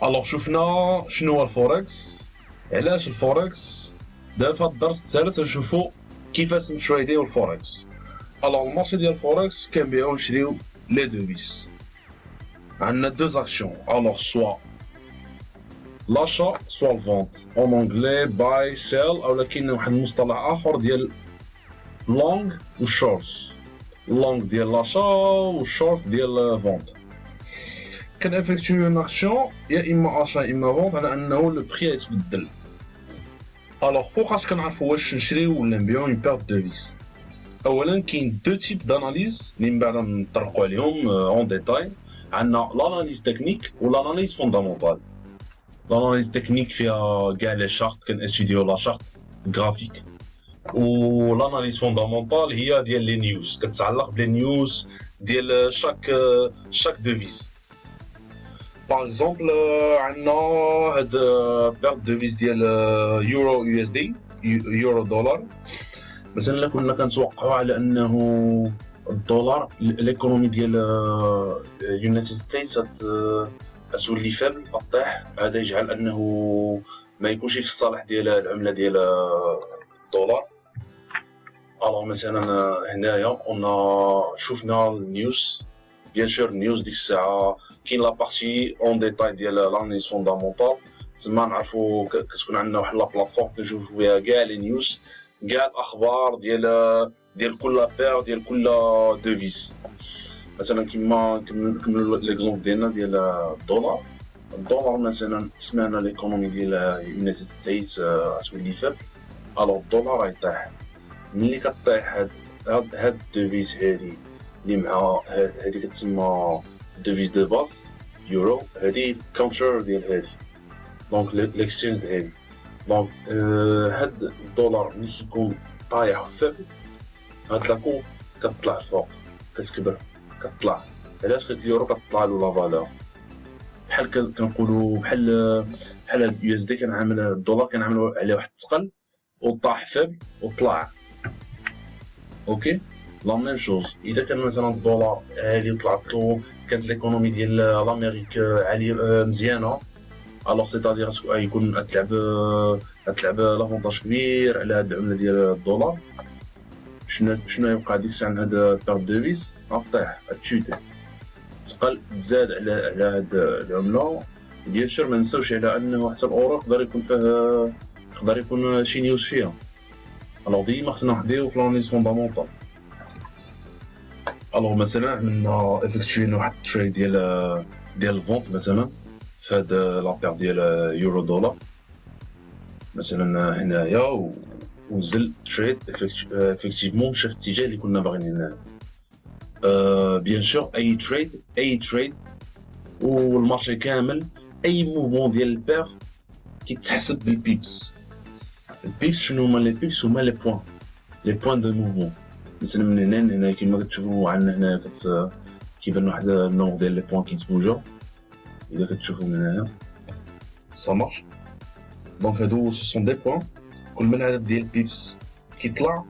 الوغ شفنا شنو هو الفوركس، علاش الفوركس. دابا في هاد الدرس الثالث نشوفو كيفاش نتريديو الفوركس. الوغ المارشي ديال الفوركس كنبيعو ونشريو لي دوفيس. عندنا دو اكسيون، الوغ سوا لاشا سوا الفونت، اون اونغلي باي سيل، اولا كاين واحد المصطلح اخر ديال لونغ و شورت. لونغ ديال لاشا و شورت ديال فونت. كنافيكتيو اون اكسيون يا اما اشا يا اما فونت على انه لو بري يتبدل. الوغ فوقاش كنعرفو واش نشريو ولا نبيعو اون بير دوفيس؟ اولا كاين دو تيب داناليز اللي من بعد نطرقو عليهم اون ديتاي. عندنا لاناليز تكنيك و لاناليز فوندامونتال. لاناليز تكنيك فيها كاع لي شارت، كنستوديو لا شارت غرافيك. و لاناليز فوندامونتال هي ديال لي نيوز، كتعلق بلي نيوز ديال شاك دوفيس. باغ اكزومبل عندنا هاد بير دوفيس ديال يورو يو اس دي، يورو دولار. مثلا الا كنا كنتوقعوا على انه الدولار ليكونومي ديال يونايتد ستيتس غتولي فابل غطيح، هذا يجعل انه ما يكونش في الصالح ديال العمله ديال الدولار. الوغ مثلا هنايا قلنا شفنا النيوز، بيان سور النيوز ديك الساعه كاين لا بارتي اون ديتاي ديال لاناليز فوندامونتال، تما نعرفوا كتكون عندنا واحد لا بلاتفورم كنشوفوا فيها كاع لي نيوز، كاع الاخبار ديال كل بير ديال كل دوفيس. مثلا كيما نكملوا ليكزومبل ديالنا ديال الدولار. الدولار مثلا سمعنا ليكونومي ديال يونايتد ستيتس غتولي فاب، الوغ الدولار غيطيح. ملي كطيح هاد الدوفيس هادي اللي مع هادي كتسمى دوفيس دو باز يورو، هادي كونتر ديال هادي، دونك ليكسشينج هادي. دونك هاد الدولار ملي كيكون طايح فابل، هاد لاكو كتطلع الفوق، كتكبر كتطلع. علاش؟ حيت اليورو كتطلع له لا فالور. بحال كنقولوا بحال اليو اس دي كنعامل الدولار كنعاملوا عليه واحد الثقل وطاح فابل وطلع. اوكي لا ميم شوز اذا كان مثلا الدولار هادي طلعت له، كانت ليكونومي ديال الامريك عاليه مزيانه، الوغ سيتادير غيكون غتلعب لافونتاج كبير على هاد العمله ديال الدولار. شنو يبقى ديك الساعه هاد بير دوفيس؟ غطيح غتشوتي تقل تزاد على هاد العمله. بيان سور ما نساوش على انه حتى الاورو يقدر يكون شي نيوز فيها. الوغ ديما خصنا نحديو في لاناليز فوندامونتال. الوغ مثلا عملنا افيكتوينا واحد التريد ديال الفونت مثلا في هاد لابير ديال يورو دولار مثلا هنايا، ونزل تريد افكتيفمون مشى في الاتجاه اللي كنا باغيين. بيان سور اي تريد والمارشي كامل، اي موفمون ديال البير كيتحسب بالبيبس. البيبس شنو هما؟ لي بيبس هما لي بوين دو موفمون. مثلا من هنا كيما كتشوفوا عندنا هنا كيبان واحد النوع ديال لي بوين كيتبوجاو. اذا كتشوفوا من هنا سا مارش. دونك هادو سون دي بوين، كل ما العدد ديال البيبس كيطلع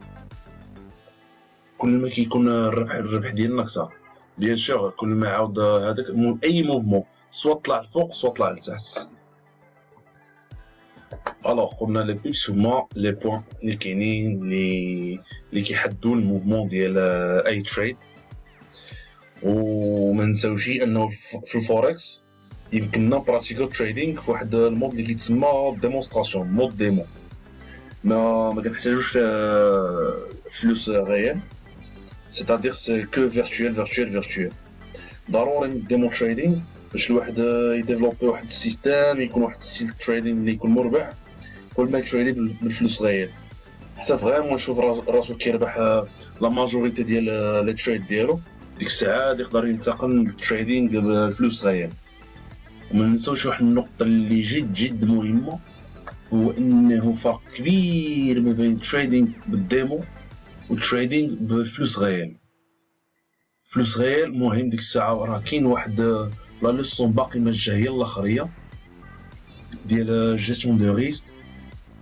كل ما كيكون الربح ديالنا اكثر. بيان سور كل ما عاود هذاك اي موفمون سوا طلع الفوق سوا طلع لتحت. الوغ قلنا لي بيبس هما لي بوين اللي كاينين اللي كيحدوا الموفمون ديال اي تريد. وما نساوش انه في الفوركس يمكننا براتيكو تريدينغ في واحد المود اللي كيتسمى ديمونستراسيون، مود ديمو. ما كنحتاجوش فيه فلوس غيال، سيتادير سي كو فيرتوال. ضروري ديمو تريدينغ باش الواحد يديفلوبي واحد السيستم، يكون واحد السيل تريدينغ اللي يكون مربح كل ما يتريدي بالفلوس غيال، حتى فريمون يشوف راسو كيربح لا ماجوريتي ديال لي تريد ديالو. ديك الساعه يقدر ينتقل بالتريدينغ بالفلوس غيال. وما ننساوش واحد النقطه اللي جد مهمه، هو انه فرق كبير ما بين التريدينغ بالديمو والتريدينغ بالفلوس غيال. فلوس غيال مهم ديك الساعه، راه كاين واحد لا لوسون باقي ما جا هي الاخريه ديال جيستيون دو ريسك.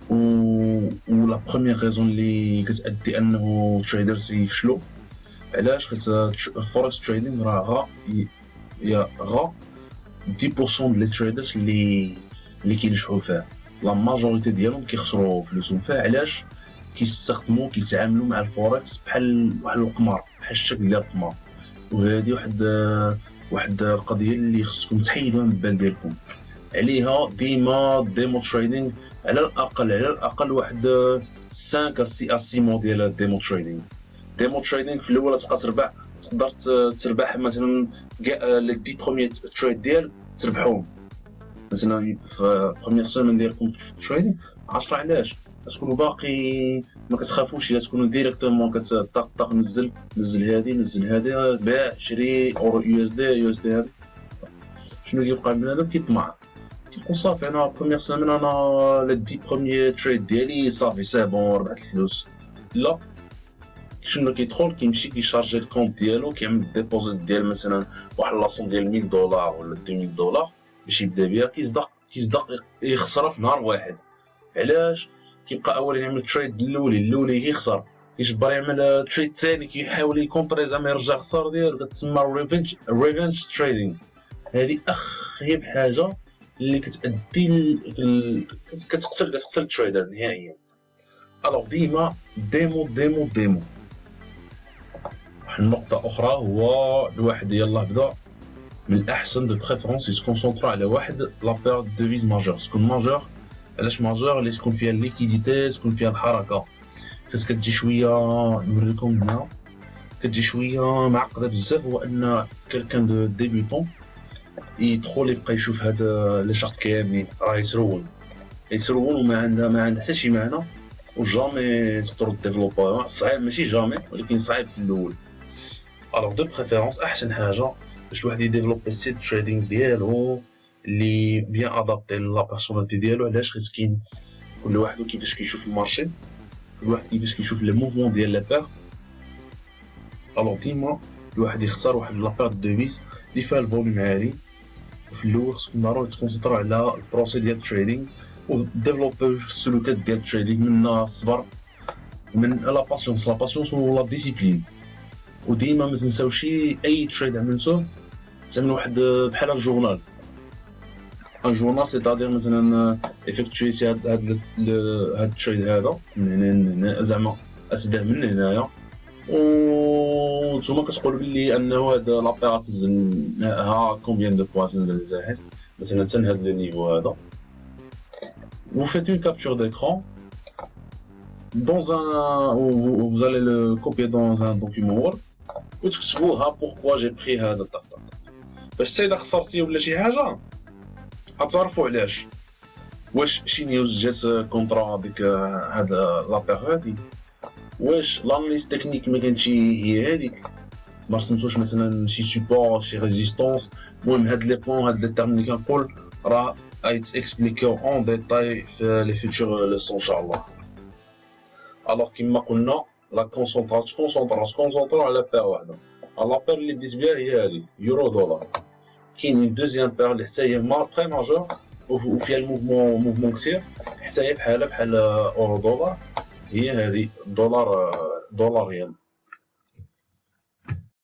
و لا بروميير ريزون اللي كتادي انه تريدرز يفشلوا. علاش؟ حيت الفوركس تريدينغ راه غا 10% ديال لي تريدرز اللي كينجحوا فيها. لا ماجوريتي ديالهم كيخسروا فلوسهم فيها. علاش؟ كيتعاملوا مع الفوركس بحال واحد القمار، بحال الشكل ديال القمار. وهذه واحد القضيه اللي خصكم تحيدوها من البال ديالكم. عليها ديما ديمو تريدينغ، على الاقل واحد 5 à 6 موا ديال الديمو تريدينغ. ديمو تريدينغ في الاول تبقى تربح، تقدر تربح مثلا كاع لي 10 بروميير تريد ديال تربحهم. مثلا في بروميير سيمين ديالكم في التريدينغ 10. علاش؟ تكونوا باقي ما كتخافوش، تكونوا ديريكتومون كتطق نزل هذه باع شري اورو يو اس دي هذه. شنو كيبقى بنادم كيطمع، كيقول صافي انا بروميير سيمين انا لي 10 بروميير تريد ديالي صافي سي بون ربحت الفلوس. لا، شنو كيدخل كيمشي كيشارجي الكونت ديالو، كيعمل ديبوزيت ديال مثلا واحد لاصون ديال $1000 ولا $2000 باش يبدا بها. كيصدق يخسرها في نهار واحد. علاش؟ كيبقى اولا يعمل تريد الاولي كيخسر، كيجبر يعمل تريد ثاني كيحاول يكونطري زعما يرجع خسر ديالو، كتسمى ريفنج تريدينغ. هذه اخيب حاجه اللي كتادي كتقتل التريدر نهائيا. الوغ ديما ديمو. واحد النقطه اخرى هو الواحد يلاه بدا من الاحسن دو بريفيرونس يتكونسونطرا على واحد لا بيريود دو فيز ماجور. تكون ماجور، علاش ماجور؟ اللي تكون فيها الليكيديتي، تكون فيها الحركه. فاش كتجي شويه نوريكم هنا، كتجي شويه معقده بزاف. هو ان كالكان دو ديبيوتون يدخل يبقى يشوف هاد لي شارت كاملين، راه يسرون وما عندها حتى شي معنى، وجامي تقدروا ديفلوبوها. صعيب، ماشي جامي، ولكن صعيب في الاول. الوغ دو بريفيرونس احسن حاجه باش الواحد يديفلوبي السيت تريدينغ ديالو اللي بيان ادابتي لا بيرسوناليتي ديالو. علاش؟ حيت كاين كل واحد كيفاش كيشوف المارشي، كل واحد كيفاش كيشوف لي موفمون ديال لا بير. الوغ ديما الواحد يختار واحد لا بير دو فيز اللي فيها الفوليوم عالي. وفي الاول خصكم ضروري تكونسونطرو على البروسي ديال التريدينغ وديفلوبي السلوكات ديال التريدينغ، من الصبر، من لا باسيونس ولا ديسيبلين. وديما ما تنساوش اي تريد عملتوه تعمل واحد بحال الجورنال. ان جورنال سيتادير مثلا افيكتويتي هاد التريد هذا من هنا زعما تبدا من هنايا، و نتوما كتقولوا بلي انه هاد لابير تنزل ها كومبيان دو بوان تنزل تحت مثلا حتى لهاد لو نيفو هذا. vous faites une capture d'écran dans un vous allez le copier dans un document Word وتكتبوها pourquoi j'ai pris هذا الطاق. باش السيده خسرتي ولا شي حاجه غتعرفوا علاش. واش شي نيوز جات كونطرا ديك هاد لابير هادي، واش لاناليز تكنيك ما كانتش هي هذيك، ما رسمتوش مثلا شي سيبور شي ريزيستونس. المهم هاد لي بوين هاد لي تيرم اللي كنقول راه غيت اكسبليكيو اون ديتاي في لي فيتور ليسون ان شاء الله. الوغ كيما قلنا لا كونسونطرا على بير واحده. لا بير اللي بديت بها هي هادي يورو دولار. كاين اون دوزيام بير اللي حتى هي تري ماجور وفيها الموفمون كثير، حتى هي بحال اورو دولار. هي هذه دولار ريال.